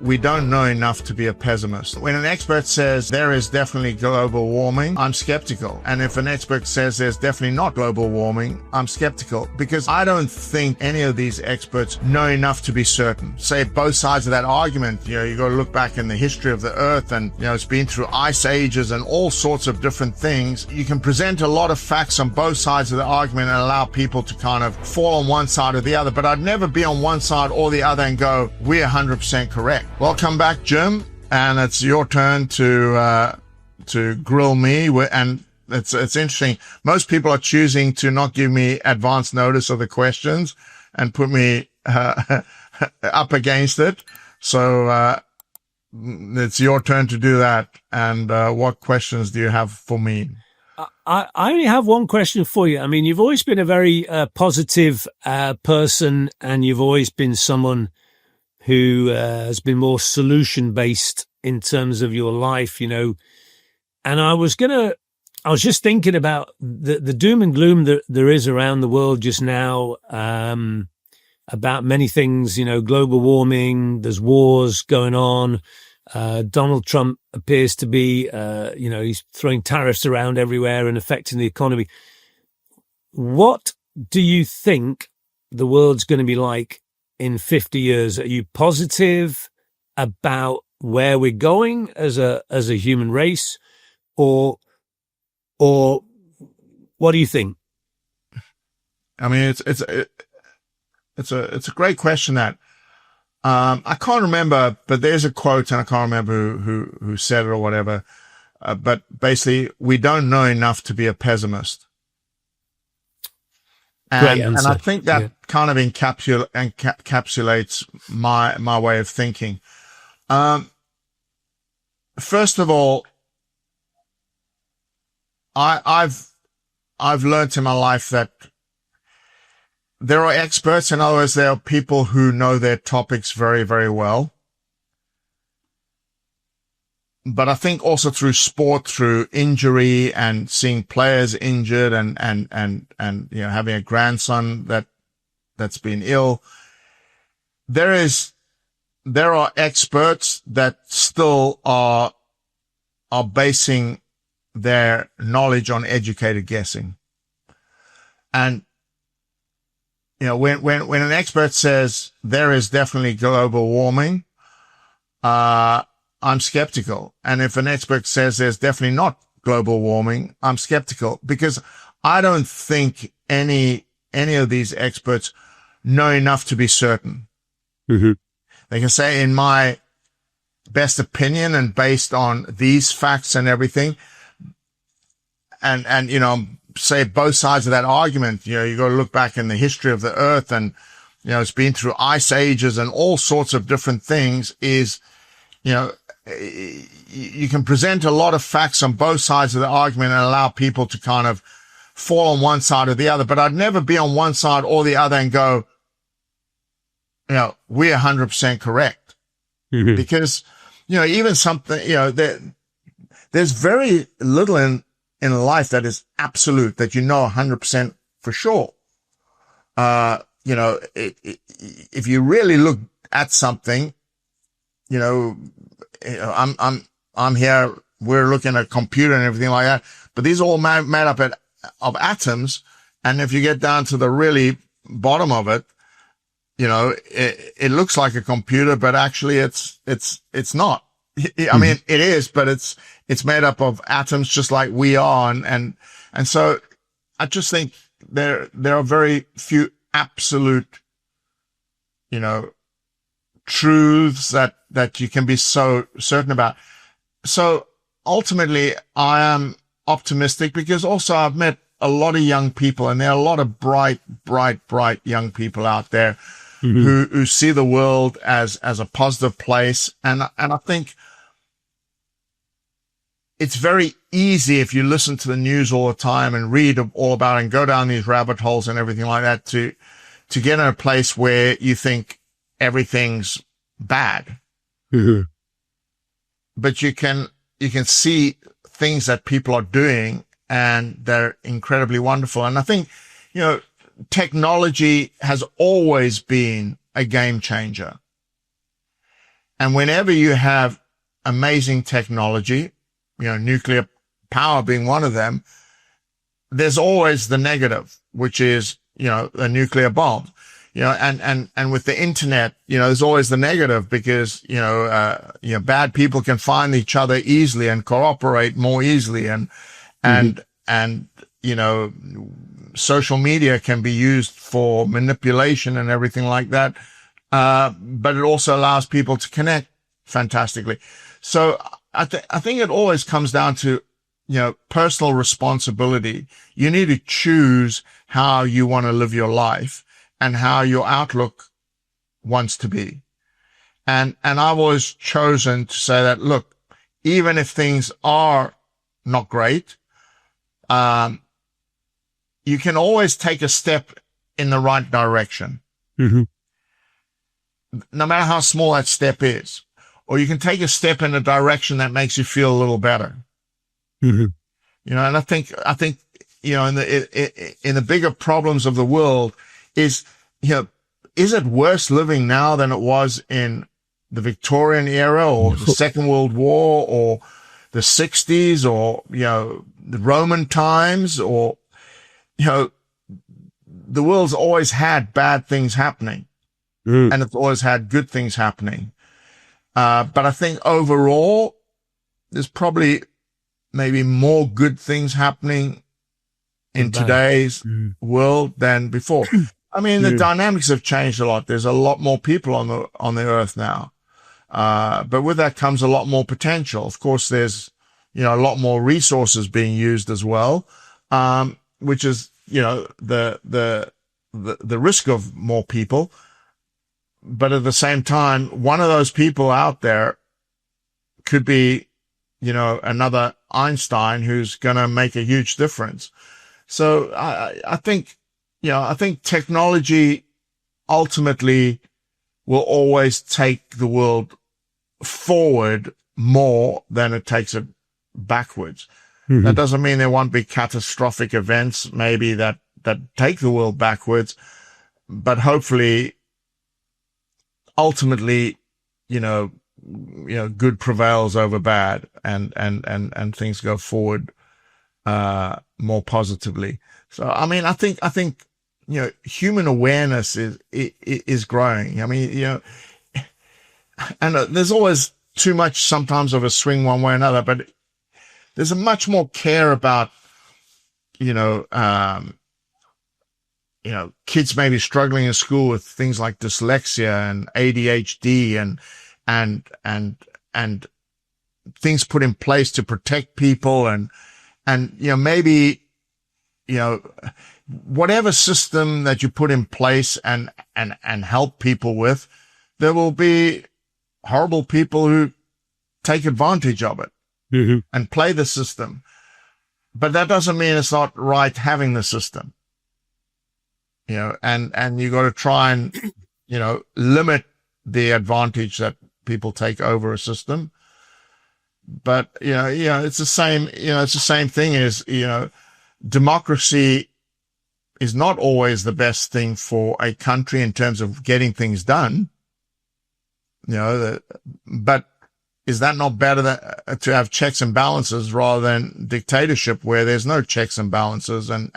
we don't know enough to be a pessimist. When an expert says there is definitely global warming, I'm skeptical. And if an expert says there's definitely not global warming, I'm skeptical, because I don't think any of these experts know enough to be certain. Say both sides of that argument, you got to look back in the history of the earth, and it's been through ice ages and all sorts of different things. You can present a lot of facts on both sides of the argument and allow people to kind of fall on one side or the other, but I'd never be on one side or the other and go, we're 100% correct. Welcome back, Jim, and it's your turn to grill me. And it's interesting. Most people are choosing to not give me advance notice of the questions and put me up against it. So it's your turn to do that. And what questions do you have for me? I only have one question for you. I mean, you've always been a very positive person, and you've always been someone who has been more solution-based in terms of your life, And I was just thinking about the doom and gloom that there is around the world just now, about many things, global warming, there's wars going on. Donald Trump appears to be, he's throwing tariffs around everywhere and affecting the economy. What do you think the world's going to be like in 50 years? Are you positive about where we're going as a human race, or what do you think? I mean, it's a great question that, I can't remember, but there's a quote, and I can't remember who said it or whatever. But basically, we don't know enough to be a pessimist. And I think that kind of encapsulates my way of thinking. First of all, I've learned in my life that there are experts. In other words, there are people who know their topics very, very well. But I think also through sport, through injury and seeing players injured and having a grandson that's been ill, there are experts that still are basing their knowledge on educated guessing. And when an expert says there is definitely global warming, I'm skeptical. And if an expert says there's definitely not global warming, I'm skeptical, because I don't think any of these experts know enough to be certain. Mm-hmm. They can say, in my best opinion and based on these facts and everything, and say both sides of that argument, you got to look back in the history of the earth, and, it's been through ice ages and all sorts of different things, is, you can present a lot of facts on both sides of the argument and allow people to kind of fall on one side or the other. But I'd never be on one side or the other and go, we're 100% correct. Mm-hmm. Because, even something, there's very little in life that is absolute, that 100% for sure. If you really look at something, I'm here, we're looking at a computer and everything like that, but these are all made up of atoms. And if you get down to the really bottom of it, it looks like a computer, but actually it's not. I mean, it is, but it's made up of atoms just like we are. And so I just think there are very few absolute, truths that you can be so certain about. So ultimately, I am optimistic, because also I've met a lot of young people, and there are a lot of bright young people out there, mm-hmm. who see the world as a positive place. And I think it's very easy, if you listen to the news all the time and read all about it and go down these rabbit holes and everything like that, to get in a place where you think everything's bad. Mm-hmm. But you can see things that people are doing, and they're incredibly wonderful. And I think, technology has always been a game changer. And whenever you have amazing technology, nuclear power being one of them, there's always the negative, which is, a nuclear bomb, and with the internet, there's always the negative because, bad people can find each other easily and cooperate more easily. And, social media can be used for manipulation and everything like that. But it also allows people to connect fantastically. So I think it always comes down to, personal responsibility. You need to choose how you want to live your life and how your outlook wants to be. And I've always chosen to say that, look, even if things are not great, you can always take a step in the right direction. Mm-hmm. No matter how small that step is, or you can take a step in a direction that makes you feel a little better. Mm-hmm. And I think, in the bigger problems of the world is it worse living now than it was in the Victorian era or the Second World War or the 60s or, the Roman times or, the world's always had bad things happening. And it's always had good things happening. But I think overall, there's probably maybe more good things happening in today's world than before. I mean, the dynamics have changed a lot. There's a lot more people on the earth now. But with that comes a lot more potential. Of course, there's, a lot more resources being used as well, which is, the risk of more people. But at the same time, one of those people out there could be, another Einstein who's going to make a huge difference. So I think technology ultimately will always take the world forward more than it takes it backwards. Mm-hmm. That doesn't mean there won't be catastrophic events maybe that take the world backwards, but hopefully ultimately, good prevails over bad and things go forward, more positively. So, I mean, I think, human awareness is growing. I mean, and there's always too much sometimes of a swing one way or another, but there's a much more care about, kids maybe struggling in school with things like dyslexia and ADHD and things put in place to protect people and maybe, whatever system that you put in place and help people with, there will be horrible people who take advantage of it and play the system. But that doesn't mean it's not right having the system. And you got to try and, limit the advantage that people take over a system. But, it's the same thing as, democracy is not always the best thing for a country in terms of getting things done. But is that not better to have checks and balances rather than dictatorship where there's no checks and balances and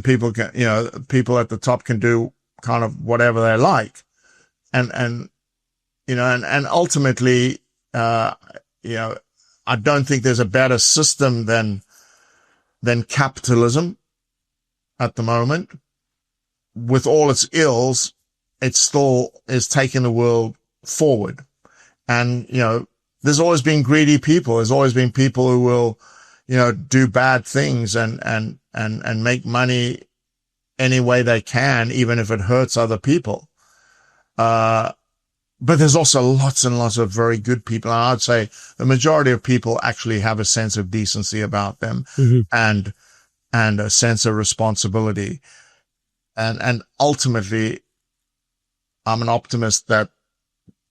people can, people at the top can do kind of whatever they like. And ultimately, I don't think there's a better system than capitalism at the moment. With all its ills, it still is taking the world forward. And, there's always been greedy people. There's always been people who will, do bad things and make money any way they can, even if it hurts other people. But there's also lots and lots of very good people. And I'd say the majority of people actually have a sense of decency about them and a sense of responsibility. And ultimately, I'm an optimist that,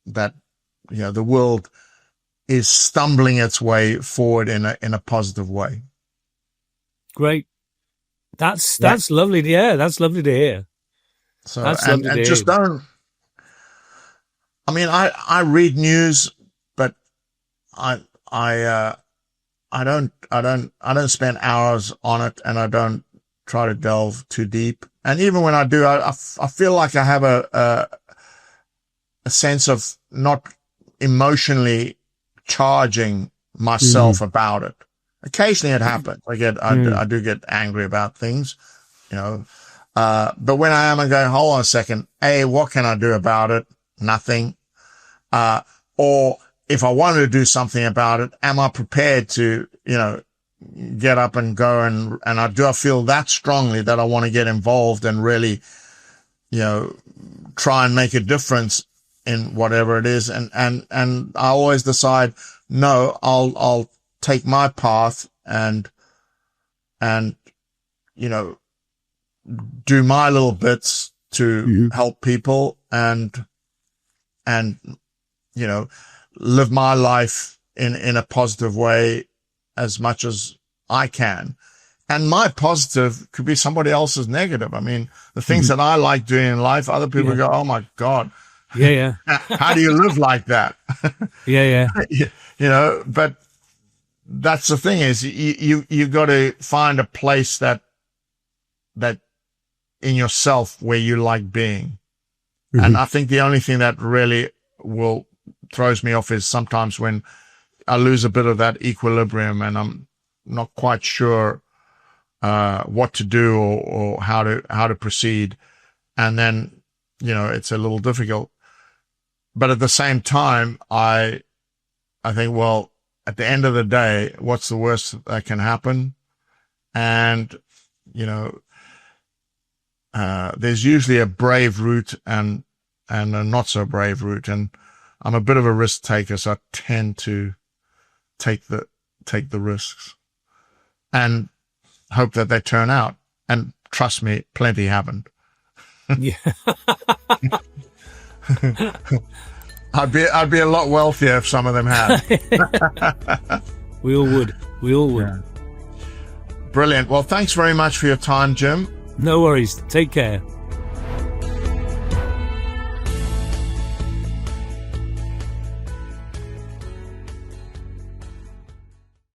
the world is stumbling its way forward in a positive way. Great. That's lovely to hear. That's lovely to hear. So, and just don't I mean, I read news, but I don't spend hours on it, and I don't try to delve too deep. And even when I do, I feel like I have a sense of not emotionally charging myself about it. Occasionally it happens. I do get angry about things, you know. But when I am, I'm going, hold on a second. What can I do about it? Nothing. Or if I wanted to do something about it, am I prepared to, you know, get up and go and I feel that strongly that I want to get involved and really, you know, try and make a difference in whatever it is. And I always decide, no, I'll take my path and, you know, do my little bits to help people and, you know, live my life in a positive way as much as I can. And my positive could be somebody else's negative. I mean, the things that I like doing in life, other people go, oh my God. Yeah. How do you live like that? Yeah. You know, but that's the thing is you got to find a place that in yourself where you like being. And I think the only thing that really throws me off is sometimes when I lose a bit of that equilibrium and I'm not quite sure what to do or how to proceed. And then, you know, it's a little difficult. But at the same time, I think, well, at the end of the day, what's the worst that can happen? And, you know, there's usually a brave route and a not so brave route. And I'm a bit of a risk taker, so I tend to take the risks and hope that they turn out. And trust me, plenty haven't. Yeah. I'd be a lot wealthier if some of them had. We all would. Yeah. Brilliant. Well, thanks very much for your time, Jim. No worries. Take care.